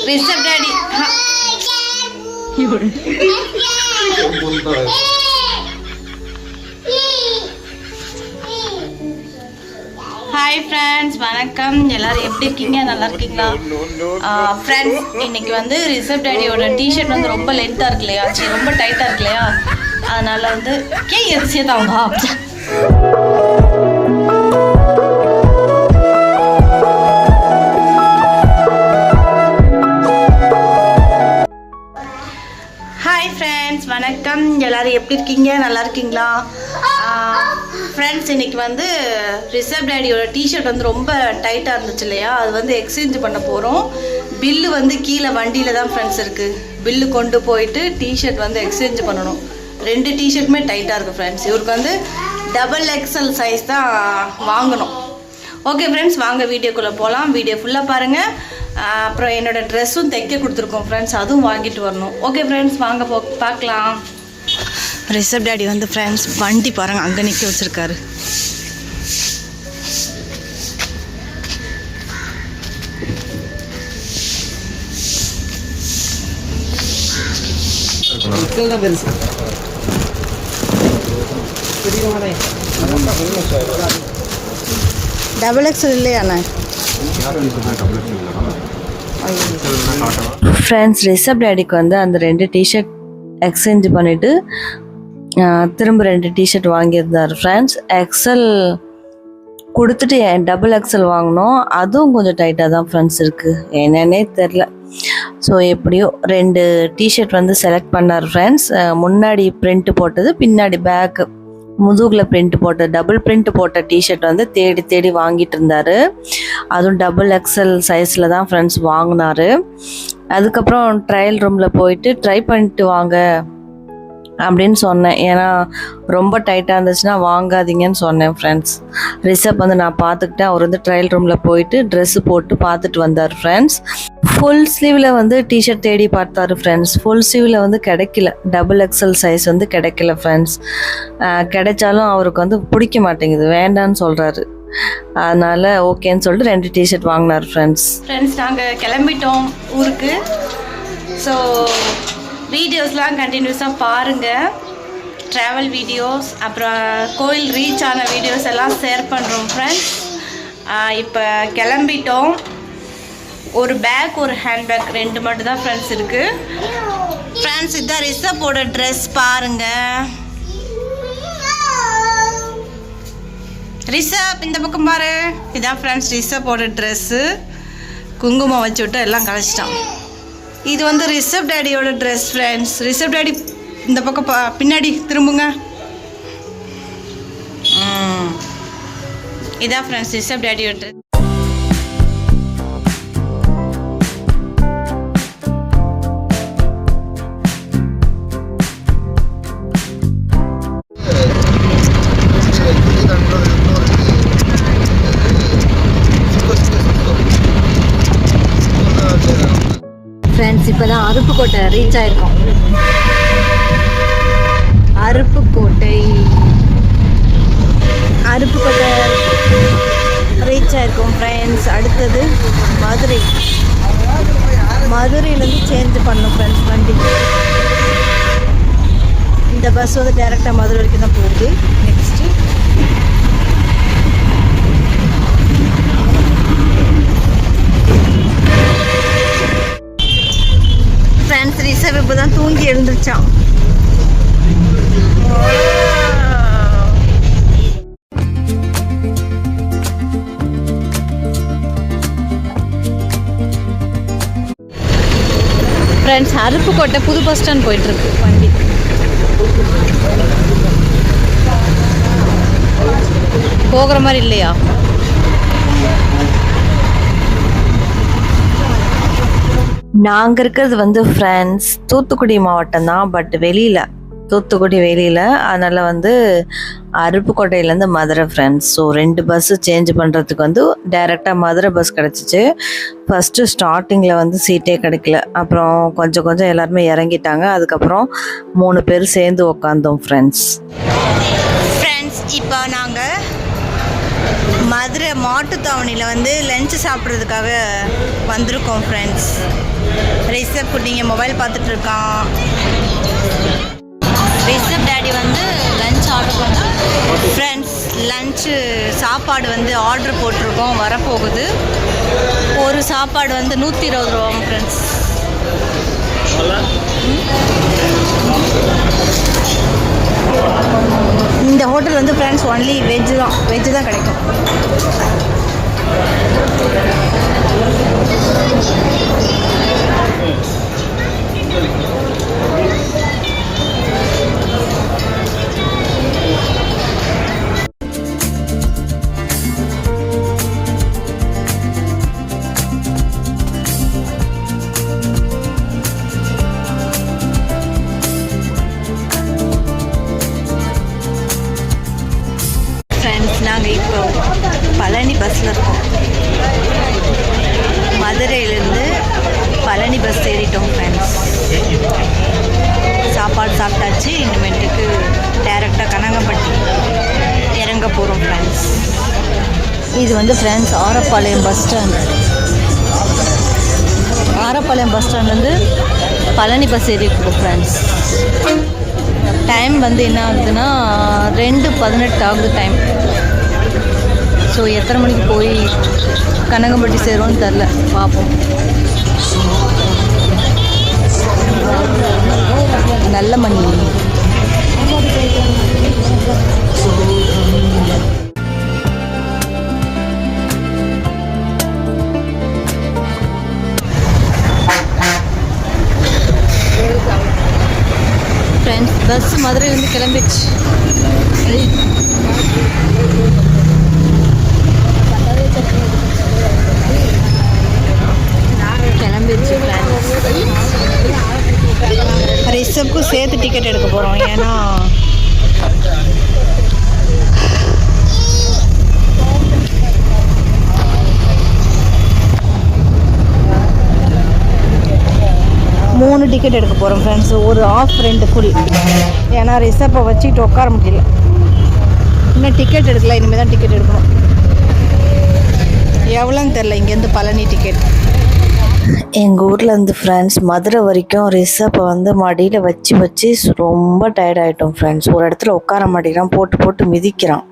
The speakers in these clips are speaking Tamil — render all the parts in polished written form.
ரிஷப் டாடி ஹாய் ஃப்ரெண்ட்ஸ், வணக்கம். எல்லாரும் எப்படி இருக்கீங்க? நல்லா இருக்கீங்களா? ஃப்ரெண்ட்ஸ், இன்னைக்கு வந்து ரிஷப் டாடியோட டிஷர்ட் வந்து ரொம்ப லென்த்தாக இருக்கு இல்லையா, ரொம்ப டைட்டாக இருக்கு இல்லையா, அதனால வந்து எரிசியாக தான் அவங்க. ஹாய் ஃப்ரெண்ட்ஸ், வணக்கம். எல்லோரும் எப்படி இருக்கீங்க? நல்லா இருக்கீங்களா? ஃப்ரெண்ட்ஸ், இன்றைக்கி வந்து ரிஷப் டாடியோட டிஷர்ட் வந்து ரொம்ப டைட்டாக இருந்துச்சு இல்லையா, அது வந்து எக்ஸ்சேஞ்ச் பண்ண போகிறோம். பில்லு வந்து கீழே வண்டியில் தான் ஃப்ரெண்ட்ஸ் இருக்குது. பில்லு கொண்டு போயிட்டு டிஷர்ட் வந்து எக்ஸ்சேஞ்ச் பண்ணணும். 2 டிஷர்ட்டுமே டைட்டாக இருக்குது ஃப்ரெண்ட்ஸ். இவருக்கு வந்து XXL சைஸ் தான் வாங்கணும். ஓகே ஃப்ரெண்ட்ஸ், வாங்க வீடியோக்குள்ளே போகலாம். வீடியோ ஃபுல்லாக பாருங்கள். அப்புறம் என்னோடய ட்ரெஸ்ஸும் தைக்க கொடுத்துருக்கோம் ஃப்ரெண்ட்ஸ், அதுவும் வாங்கிட்டு வரணும். ஓகே ஃப்ரெண்ட்ஸ், வாங்க பார்க்கலாம். ரிஷப் டாடி வந்து ஃப்ரெண்ட்ஸ் வண்டி பாருங்கள், அங்கே நிற்க வச்சுருக்காரு. XXL இல்லையாண்ணா? ஃப்ரெண்ட்ஸ், ரிஷப் டாடிக்கு வந்து அந்த 2 டிஷர்ட் எக்ஸ்சேஞ்ச் பண்ணிவிட்டு திரும்ப 2 டிஷர்ட் வாங்கியிருந்தார் ஃப்ரெண்ட்ஸ். எக்ஸல் கொடுத்துட்டு XXL வாங்கினோம். அதுவும் கொஞ்சம் டைட்டாக தான் ஃப்ரெண்ட்ஸ் இருக்குது, என்னன்னே தெரில. ஸோ எப்படியோ 2 டிஷர்ட் வந்து செலக்ட் பண்ணார் ஃப்ரெண்ட்ஸ். முன்னாடி பிரிண்ட் போட்டது, பின்னாடி பேக்கு முதுகில் பிரிண்ட் போட்ட டபுள் பிரிண்ட் போட்ட டிஷர்ட் வந்து தேடி தேடி வாங்கிட்டு இருந்தார். அதுவும் XXL சைஸில் தான் ஃப்ரெண்ட்ஸ் வாங்கினார். அதுக்கப்புறம் ட்ரையல் ரூமில் போயிட்டு ட்ரை பண்ணிட்டு வாங்க அப்படின்னு சொன்னேன். ஏன்னா ரொம்ப டைட்டாக இருந்துச்சுன்னா வாங்காதீங்கன்னு சொன்னேன் ஃப்ரெண்ட்ஸ். ரிஷப் வந்து நான் பார்த்துக்கிட்டேன். அவர் வந்து ட்ரையல் ரூமில் போயிட்டு ட்ரெஸ்ஸு போட்டு பார்த்துட்டு வந்தார் ஃப்ரெண்ட்ஸ். ஃபுல் ஸ்லீவில் வந்து டிஷர்ட் தேடி பார்த்தார் ஃப்ரெண்ட்ஸ். ஃபுல் ஸ்லீவில் வந்து கிடைக்கல, XXL சைஸ் வந்து கிடைக்கல ஃப்ரெண்ட்ஸ். கிடைச்சாலும் அவருக்கு வந்து பிடிக்க மாட்டேங்குது, வேண்டான்னு சொல்கிறாரு. அதனால் ஓகேன்னு சொல்லிட்டு 2 டிஷர்ட் வாங்கினார் ஃப்ரெண்ட்ஸ். நாங்கள் கிளம்பிட்டோம் ஊருக்கு. ஸோ வீடியோஸ்லாம் கண்டினியூஸாக பாருங்கள். ட்ராவல் வீடியோஸ், அப்புறம் கோயில் ரீச் ஆன வீடியோஸ் எல்லாம் ஷேர் பண்ணுறோம் ஃப்ரெண்ட்ஸ். இப்போ கிளம்பிட்டோம். ஒரு பேக், ஒரு ஹேண்ட்பேக் 2 மட்டும் தான் ஃப்ரெண்ட்ஸ் இருக்குது. ஃப்ரெண்ட்ஸ், இதுதான் ரிஷப்போட ட்ரெஸ் பாருங்கள். ரிஷப் இந்த பக்கம் பாரு. இதான் ஃப்ரெண்ட்ஸ் ரிஷப்போட ட்ரெஸ்ஸு. குங்குமம் வச்சு விட்டு எல்லாம் கழிச்சிட்டான். இது வந்து ரிஷப் டாடியோட ட்ரெஸ் ஃப்ரெண்ட்ஸ். ரிஷப் டாடி இந்த பக்கம் பின்னாடி திரும்புங்க. இதான் ஃப்ரெண்ட்ஸ் ரிஷப் டாடியோட ட்ரெஸ். ஃப்ரெண்ட்ஸ், இப்போ தான் அருப்புக்கோட்டை ரீச் ஆகிருக்கோம். அருப்புக்கோட்டை ரீச் ஆகிருக்கோம் ஃப்ரெண்ட்ஸ். அடுத்தது மதுரையிலேருந்து சேஞ்ச் பண்ணோம் ஃப்ரெண்ட்ஸ் வண்டி. இந்த பஸ் வந்து டைரெக்டாக மதுரை வரைக்கும் தான் போகுது. நெக்ஸ்ட்டு ஃப்ரெண்ட்ஸ், ரிஷப் இப்போ தான் தூங்கி எழுந்துருச்சான். ஃப்ரெண்ட்ஸ், அருப்புக்கோட்டை புது பஸ் ஸ்டாண்ட் போயிட்டுருக்கு வண்டி. போகிற மாதிரி இல்லையா? நாங்கள் இருக்கிறது வந்து ஃப்ரெண்ட்ஸ் தூத்துக்குடி மாவட்டம் தான், பட் தூத்துக்குடி வெளியில். அதனால் வந்து அருப்புக்கோட்டையிலேருந்து Madurai friends. So 2 bus change பண்ணுறதுக்கு வந்து டைரெக்டாக மதுரை பஸ் கிடச்சிச்சு. ஃபஸ்ட்டு ஸ்டார்டிங்கில் வந்து சீட்டே கிடைக்கல. அப்புறம் கொஞ்சம் எல்லாருமே இறங்கிட்டாங்க. அதுக்கப்புறம் 3 பேர் சேர்ந்து உக்காந்தோம் ஃப்ரெண்ட்ஸ். இப்போ நாங்கள் மதுரை மாட்டுத்தாவணியில் வந்து லஞ்சு சாப்பிட்றதுக்காக வந்திருக்கோம் ஃப்ரெண்ட்ஸ். ரிஷப் குட்டிங்க மொபைல் பார்த்துட்ருக்கான். ரிஷப் டேடி வந்து லஞ்ச் ஆர்டர் பண்ணால் ஃப்ரெண்ட்ஸ் லஞ்சு சாப்பாடு வந்து ஆர்டர் போட்டிருக்கோம், வரப்போகுது. ஒரு சாப்பாடு வந்து 120 ரூபாங்க ஃப்ரெண்ட்ஸ். இந்த ஹோட்டல் வந்து ஃப்ரெண்ட்ஸ் ஒன்லி வெஜ்ஜு தான் கிடைக்கும். நாங்கள் இப்போ பழனி பஸ்ஸில் இருக்கோம். மதுரையிலேருந்து பழனி பஸ் ஏறிட்டோம் ஃப்ரெண்ட்ஸ். சாப்பாடு சாப்பிட்டாச்சு. இனிமேட்டுக்கு டேரெக்டாக கனகம்பட்டி இறங்க போகிறோம் ஃப்ரெண்ட்ஸ். இது வந்து friends Arapalayam bus stand. Arapalayam bus ஸ்டாண்ட்லேருந்து பழனி பஸ் ஏறிட்டுருக்கோம் ஃப்ரெண்ட்ஸ். டைம் வந்து என்ன ஆகுதுன்னா 2:18 ஆகுது டைம். ஸோ எத்தனை மணிக்கு போய் கனகம்பட்டி சேரும்னு தெரில, பார்ப்போம். நல்ல மணி. ஃப்ரெண்ட்ஸ் பஸ் மதுரையிலேருந்து கிளம்பிடுச்சு. கிளம்பிடுச்சு ஃப்ரெண்ட்ஸ். ரிஷப்க்கும் சேர்த்து டிக்கெட் எடுக்க போகிறோம். ஏன்னா மூணு டிக்கெட் எடுக்க போகிறோம் ஃப்ரெண்ட்ஸ். ஒரு ஆஃப் 2 ஃபுல். ஏன்னா ரிஷப்பை வச்சுக்கிட்டு உட்கார முடியல. இன்னும் டிக்கெட் எடுக்கல, இனிமேல் தான் டிக்கெட் எடுக்கணும். எவ்வளோன்னு தெரில இங்கேருந்து பழனி டிக்கெட். எங்கள் ஊர்லேருந்து ஃப்ரெண்ட்ஸ் மதுரை வரைக்கும் ரிஷப்பை வந்து மடியில் வச்சு ரொம்ப டயர்ட் ஆகிட்டோம் ஃப்ரெண்ட்ஸ். ஒரு இடத்துல உட்கார மாட்டேங்கிறான், போட்டு மிதிக்கிறான்.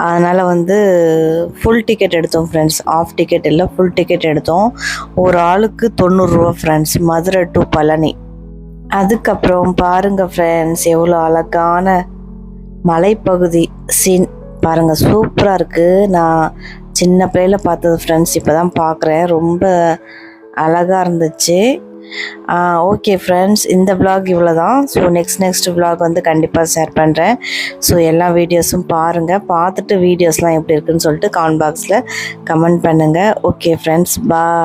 அதனால் வந்து ஃபுல் டிக்கெட் எடுத்தோம் ஃப்ரெண்ட்ஸ். ஆஃப் டிக்கெட் இல்லை, ஃபுல் டிக்கெட் எடுத்தோம். ஒரு ஆளுக்கு 90 ரூபா ஃப்ரெண்ட்ஸ், மதுரை டு பழனி. அதுக்கப்புறம் பாருங்கள் ஃப்ரெண்ட்ஸ், எவ்வளோ அழகான மலைப்பகுதி சீன் பாருங்கள், சூப்பராக இருக்குது. நான் சின்ன பிள்ளையில் பார்த்தது ஃப்ரெண்ட்ஸ், இப்போ தான் பார்க்குறேன். ரொம்ப அழகாக இருந்துச்சு. ஓகே ஃப்ரெண்ட்ஸ், இந்த vlog இவ்வளோ தான். ஸோ நெக்ஸ்ட் vlog வந்து கண்டிப்பாக ஷேர் பண்ணுறேன். ஸோ எல்லா வீடியோஸும் பாருங்கள். பார்த்துட்டு வீடியோஸ்லாம் எப்படி இருக்குன்னு சொல்லிட்டு கமெண்ட் பாக்ஸில் கமெண்ட் பண்ணுங்கள். ஓகே ஃப்ரெண்ட்ஸ், பாய்.